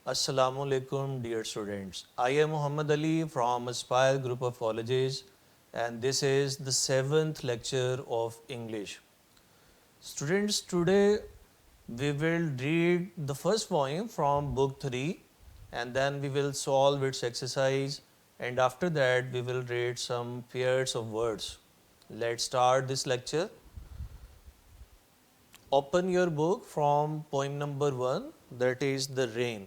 Assalamu alaikum, dear students. I am Muhammad Ali from Aspire Group of Colleges, and this is the seventh lecture of English. Students, today we will read the first poem from book 3 and then we will solve its exercise, and after that we will read some pairs of words. Let's start this lecture. Open your book from poem number 1, that is The Rain.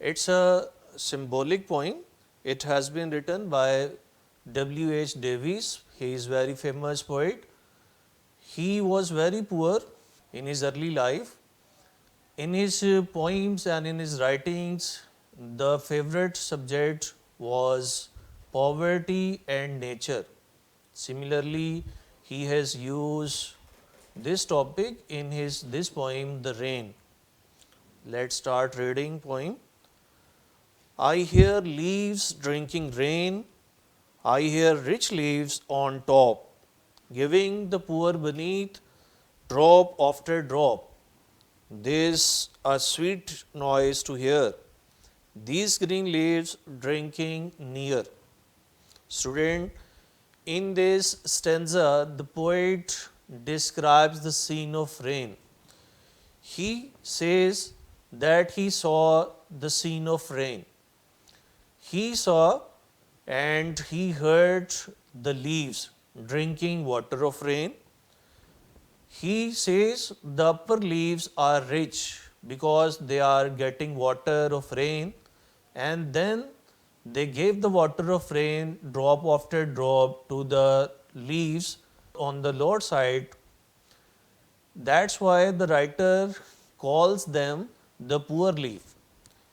It's a symbolic poem. It has been written by W. H. Davies. He is very famous poet. He was very poor in his early life. In his poems and in his writings, the favorite subject was poverty and nature. Similarly, he has used this topic in his this poem, The Rain. Let's start reading poem. I hear leaves drinking rain, I hear rich leaves on top, giving the poor beneath drop after drop. This a sweet noise to hear, these green leaves drinking near. Student, in this stanza, the poet describes the scene of rain. He says that he saw the scene of rain. He saw and he heard the leaves drinking water of rain. He says the upper leaves are rich because they are getting water of rain, and then they gave the water of rain drop after drop to the leaves on the lower side. That's why the writer calls them the poor leaf.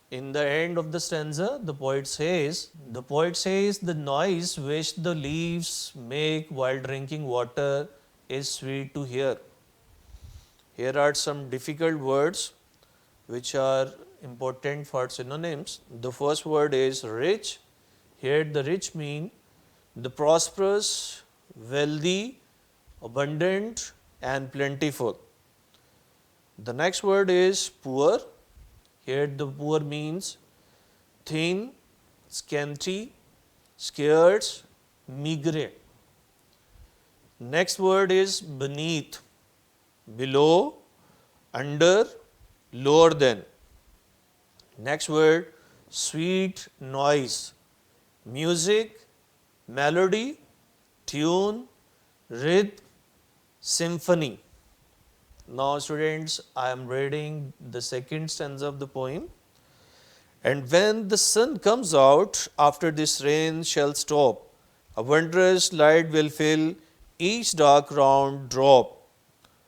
In the end of the stanza, the poet says the noise which the leaves make while drinking water is sweet to hear. Here are some difficult words which are important for synonyms. The first word is rich. Here the rich mean the prosperous, wealthy, abundant and plentiful. The next word is poor. Here the poor means thin, scanty, scarce, meagre. Next word is beneath, below, under, lower than. Next word, sweet noise, music, melody, tune, rhythm, symphony. Now students, I am reading the second stanza of the poem. And when the sun comes out, after this rain shall stop, a wondrous light will fill each dark round drop.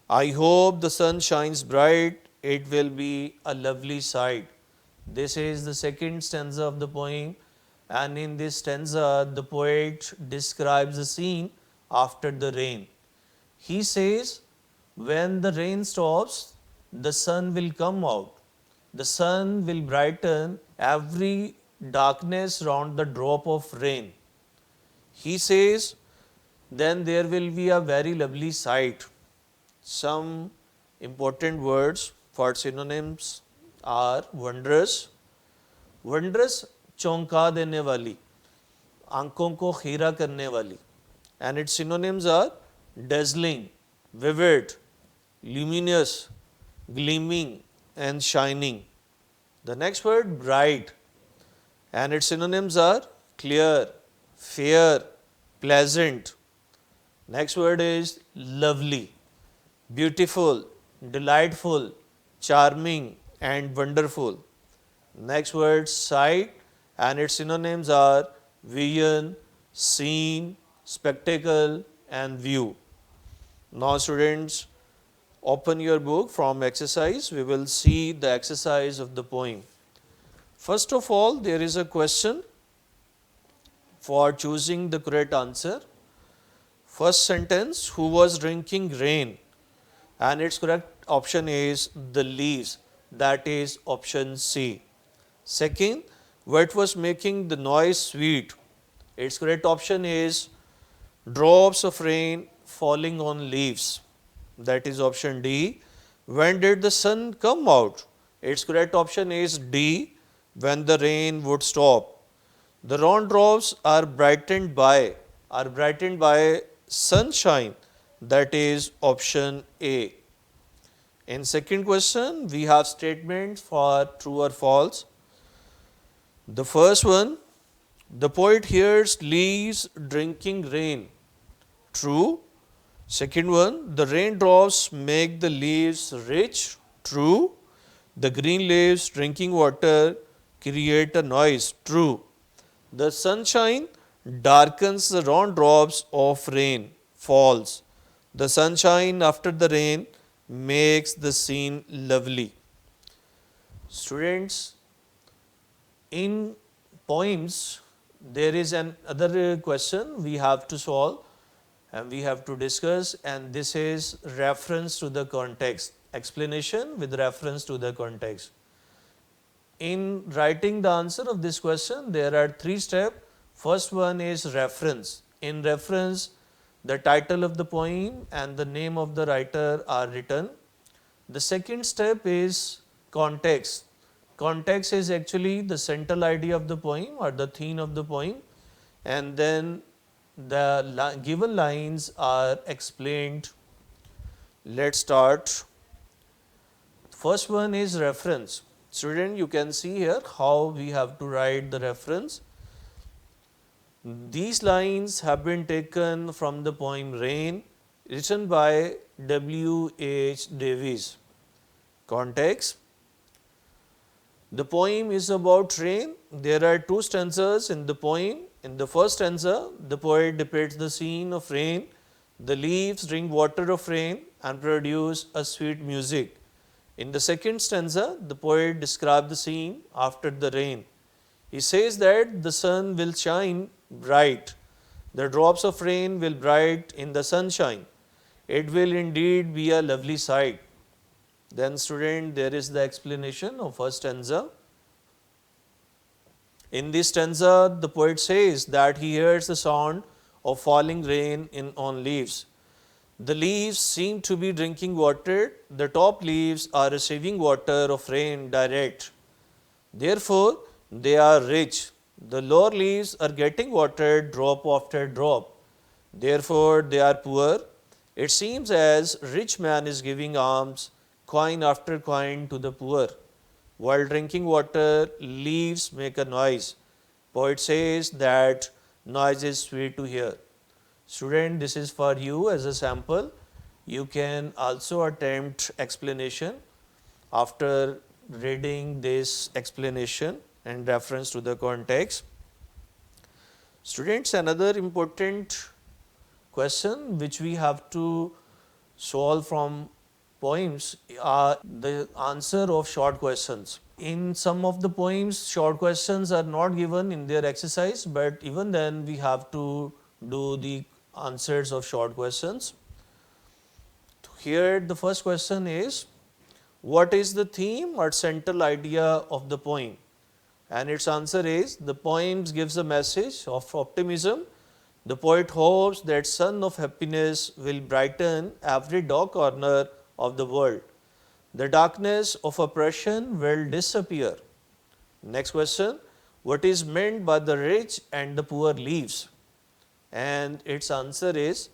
I hope the sun shines bright, it will be a lovely sight. This is the second stanza of the poem, and in this stanza, the poet describes the scene after the rain. He says, when the rain stops, the sun will come out. The sun will brighten every darkness round the drop of rain. He says, then there will be a very lovely sight. Some important words for synonyms are wondrous. Wondrous चौंका देने वाली, आंखों को खीरा करने वाली. And its synonyms are dazzling, vivid, luminous, gleaming and shining. The next word bright, and its synonyms are clear, fair, pleasant. Next word is lovely, beautiful, delightful, charming and wonderful. Next word sight, and its synonyms are vision, scene, spectacle and view. Now students, open your book from exercise. We will see the exercise of the poem. First of all, there is a question for choosing the correct answer. First sentence, who was drinking rain? And its correct option is the leaves, that is option C. Second, what was making the noise sweet? Its correct option is drops of rain falling on leaves, that is option D. When did the sun come out? Its correct option is D, when the rain would stop. The raindrops are brightened by sunshine. That is option A. In second question, we have statements for true or false. The first one, the poet hears leaves drinking rain. True. Second one, the raindrops make the leaves rich. True. The green leaves drinking water create a noise. True. The sunshine darkens the raindrops of rain. False. The sunshine after the rain makes the scene lovely. Students, in poems, there is another question we have to solve and we have to discuss, and this is reference to the context, explanation with reference to the context. In writing the answer of this question, there are three steps. First one is reference. In reference, the title of the poem and the name of the writer are written. The second step is context. Context is actually the central idea of the poem or the theme of the poem, and then the given lines are explained. Let's start. First one is reference. Student, you can see here how we have to write the reference. These lines have been taken from the poem Rain, written by W. H. Davies. Context. The poem is about rain. There are two stanzas in the poem. In the first stanza, the poet depicts the scene of rain. The leaves drink water of rain and produce a sweet music. In the second stanza, the poet describes the scene after the rain. He says that the sun will shine bright. The drops of rain will bright in the sunshine. It will indeed be a lovely sight. Then student, there is the explanation of first stanza. In this stanza, the poet says that he hears the sound of falling rain on leaves. The leaves seem to be drinking water. The top leaves are receiving water of rain direct. Therefore, they are rich. The lower leaves are getting water drop after drop. Therefore, they are poor. It seems as rich man is giving alms, coin after coin to the poor. While drinking water, leaves make a noise. Poet says that noise is sweet to hear. Student, this is for you as a sample. You can also attempt explanation after reading this explanation and reference to the context. Students, another important question which we have to solve from poems are the answer of short questions. In some of the poems, short questions are not given in their exercise, but even then we have to do the answers of short questions. Here the first question is, what is the theme or central idea of the poem? And its answer is, the poem gives a message of optimism. The poet hopes that sun of happiness will brighten every dark corner of the world. The darkness of oppression will disappear. Next question, what is meant by the rich and the poor leaves? And its answer is,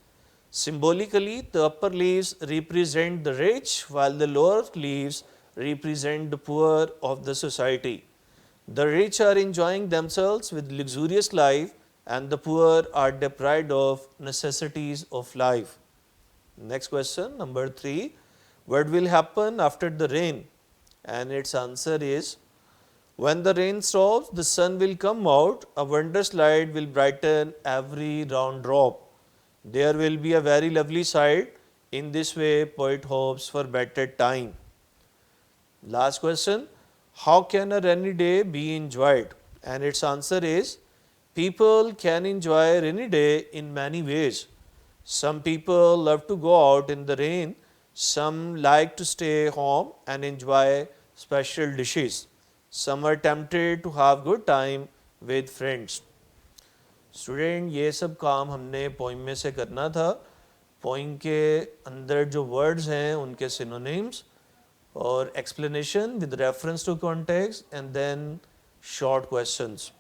symbolically, the upper leaves represent the rich while the lower leaves represent the poor of the society. The rich are enjoying themselves with luxurious life and the poor are deprived of necessities of life. Next question, number 3. What will happen after the rain? And its answer is, when the rain stops, the sun will come out, a wondrous light will brighten every round drop. There will be a very lovely sight. In this way, poet hopes for better time. Last question, how can a rainy day be enjoyed? And its answer is, people can enjoy rainy day in many ways. Some people love to go out in the rain. Some like to stay home and enjoy special dishes. Some are tempted to have good time with friends. Student, ये सब काम हमने poem में से करना था. Poem के अंदर जो वर्ड्स हैं उनके synonyms or explanation with reference to context, and then short questions.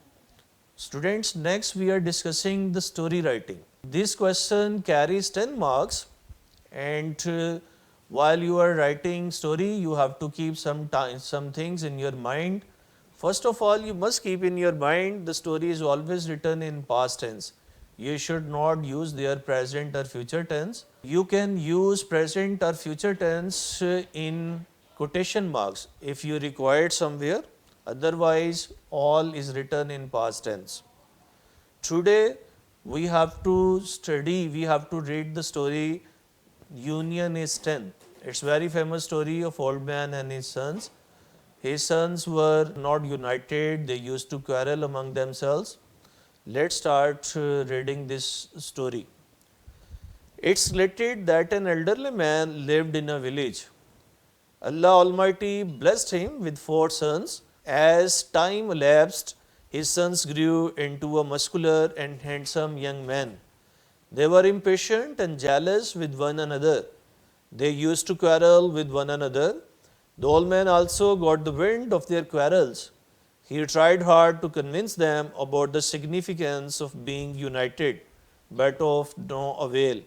Students, next we are discussing the story writing. This question carries 10 marks, and while you are writing story, you have to keep some things in your mind. First of all, you must keep in your mind the story is always written in past tense. You should not use their present or future tense. You can use present or future tense in quotation marks if you require it somewhere. Otherwise, all is written in past tense. Today, we have to study, we have to read the story Union is 10. It's very famous story of old man and his sons. His sons were not united, they used to quarrel among themselves. Let's start reading this story. It's related that an elderly man lived in a village. Allah Almighty blessed him with 4 sons. As time elapsed, his sons grew into a muscular and handsome young man. They were impatient and jealous with one another. They used to quarrel with one another. The old man also got the wind of their quarrels. He tried hard to convince them about the significance of being united, but of no avail.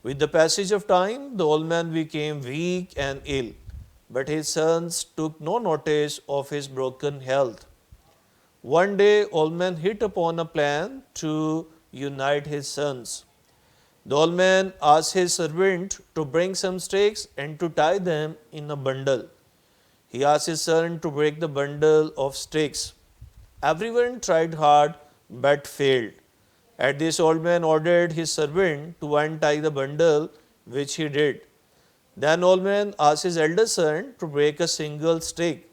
With the passage of time, the old man became weak and ill, but his sons took no notice of his broken health. One day, old man hit upon a plan to unite his sons. The old man asked his servant to bring some sticks and to tie them in a bundle. He asked his son to break the bundle of sticks. Everyone tried hard but failed. At this, old man ordered his servant to untie the bundle, which he did. Then old man asked his elder son to break a single stick.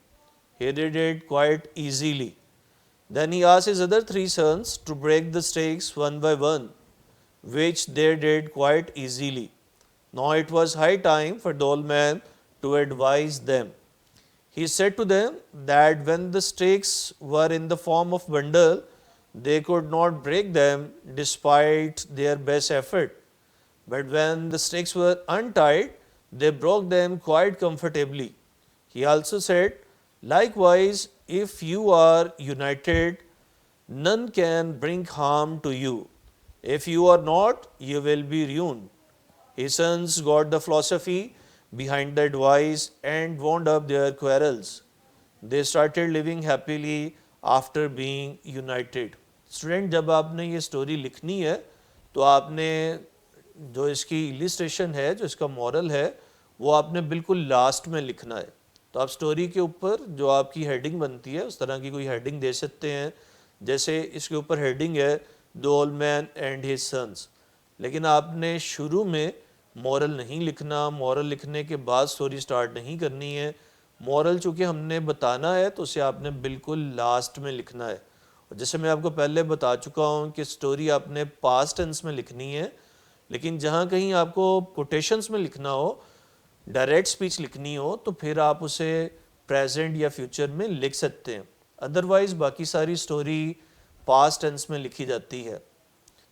He did it quite easily. Then he asked his other 3 sons to break the sticks one by one, which they did quite easily. Now it was high time for the old man to advise them. He said to them that when the sticks were in the form of bundle, they could not break them despite their best effort. But when the sticks were untied, they broke them quite comfortably. He also said, likewise, if you are united, none can bring harm to you. If you are not, you will be ruined. His sons got the philosophy behind the advice and wound up their quarrels. They started living happily after being united. Student, जब आपने ये story लिखनी है तो आपने जो इसकी illustration है, जो इसका मॉरल है, वो आपने बिल्कुल लास्ट में लिखना है. तो आप स्टोरी के ऊपर जो आपकी हेडिंग बनती है उस तरह की कोई हेडिंग दे सकते हैं. जैसे इसके ऊपर हेडिंग है the old man and his sons, लेकिन आपने शुरू में मॉरल नहीं लिखना. मॉरल लिखने के बाद स्टोरी स्टार्ट नहीं करनी है. मॉरल चूँकि हमने बताना है तो उसे आपने बिल्कुल लास्ट में लिखना है. और जैसे मैं आपको पहले बता चुका हूँ कि स्टोरी आपने पास्ट टेंस में लिखनी है, लेकिन जहाँ कहीं आपको कोटेशंस में लिखना हो, डायरेक्ट स्पीच लिखनी हो, तो फिर आप उसे प्रेजेंट या फ्यूचर में लिख सकते हैं. अदरवाइज बाकी सारी स्टोरी पास्ट टेंस में लिखी जाती है.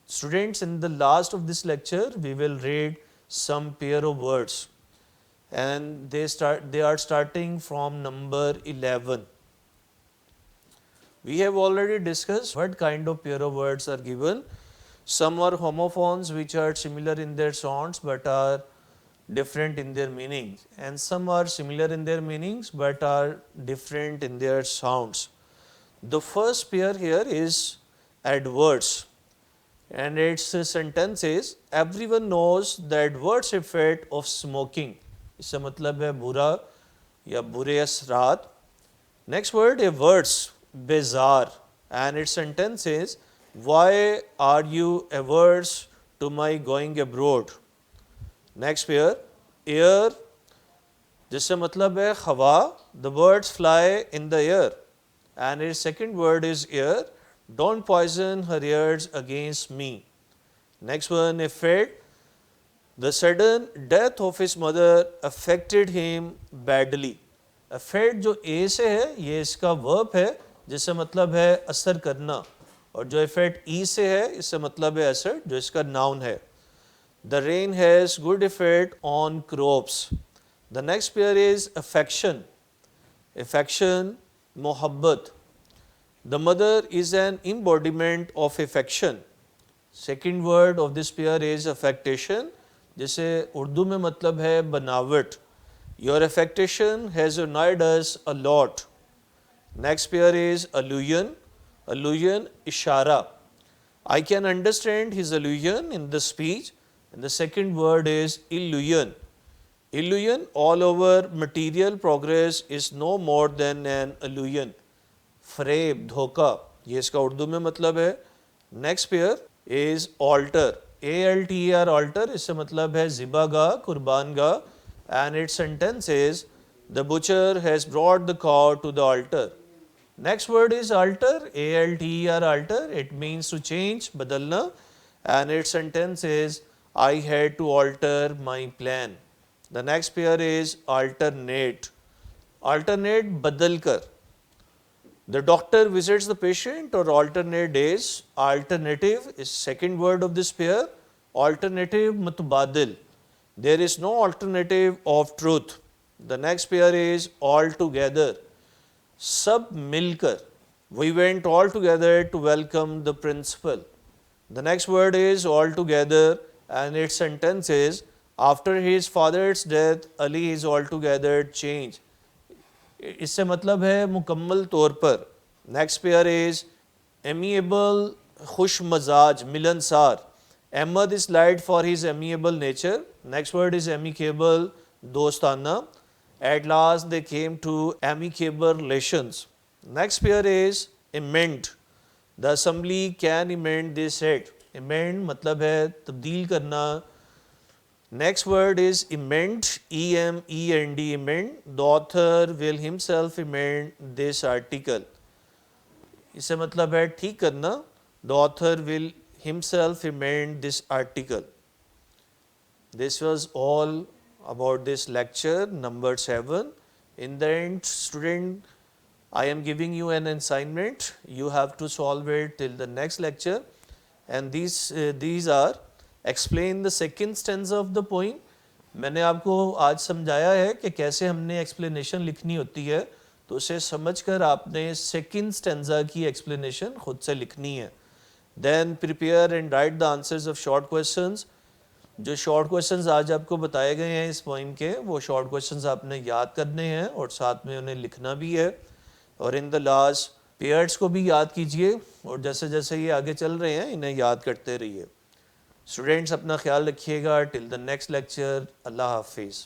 Students, in the last of this lecture we will read some pair of words, and they are starting from number 11. We have already discussed what kind of pair of words are given. Some are homophones, which are similar in their sounds but are different in their meanings, and some are similar in their meanings but are different in their sounds. The first pair here is adverse, and its sentence is everyone knows the adverse effect of smoking. इससे मतलब है बुरा या बुरे असरात. Next word, averse, bizarre, and its sentence is why are you averse to my going abroad. Next pair, air, जिससे मतलब है हवा. The birds fly in the air, and its second word is air. Don't poison her ears against me. Next one, effect. The sudden death of his mother affected him badly. Affect जो A से है ये इसका verb है, जिससे मतलब है असर करना, और जो effect E से है इससे मतलब है असर, जो इसका noun है. The rain has good effect on crops. The next pair is affection. Affection, mohabbat. The mother is an embodiment of affection. Second word of this pair is affectation, जिसे उर्दू में मतलब है बनावट. Your affectation has annoyed us a lot. Next pair is allusion. Allusion, ishara. I can understand his allusion in the speech. And the second word is illusion. Illusion, all over material progress is no more than an illusion. फ्रेब, धोखा, ये इसका उर्दू में मतलब है. Next pair is alter. ALTER altar, इससे मतलब है ज़िबा गाह, कुर्बान गाह. And its sentence is the butcher has brought the cow to the altar. Next word is alter. ALTER alter, it means to change, बदलना. And its sentence is I had to alter my plan. The next pair is alternate. Alternate, बदल कर. The doctor visits the patient or alternate days. Alternative is second word of this pair. Alternative, mutbadil. There is no alternative of truth. The next pair is altogether. Sab milkar. We went all together to welcome the principal. The next word is altogether and its sentence is after his father's death, Ali is altogether changed. इससे मतलब है मुकम्मल तौर पर. Next pair is amiable, खुश मजाज, मिलनसार. Ahmad is liked for his amiable nature. Next word is amicable, दोस्ताना. At last they came to amicable relations. Next pair is amend. The assembly can amend this act. Amend मतलब है तब्दील करना. Next word is emend, EMEND, emend. The author will himself emend this article. इससे मतलब है ठीक करना. The author will himself emend this article. This was all about this lecture number 7. In the end, student, I am giving you an assignment. You have to solve it till the next lecture. And these are explain the second stanza of the poem. मैंने आपको आज समझाया है कि कैसे हमने explanation लिखनी होती है, तो उसे समझकर आपने सेकेंड स्टेंजा की एक्सप्लेनेशन खुद से लिखनी है. Then prepare and write the answers of short questions. जो शॉर्ट क्वेश्चंस आज आपको बताए गए हैं इस पोइम के, वो शॉर्ट क्वेश्चंस आपने याद करने हैं और साथ में उन्हें लिखना भी है. और इन द लास्ट पेयर्स को भी याद कीजिए और जैसे जैसे ये आगे चल रहे हैं इन्हें याद करते रहिए. स्टूडेंट्स अपना ख्याल रखिएगा. टिल द नेक्स्ट लेक्चर, अल्लाह हाफिज़.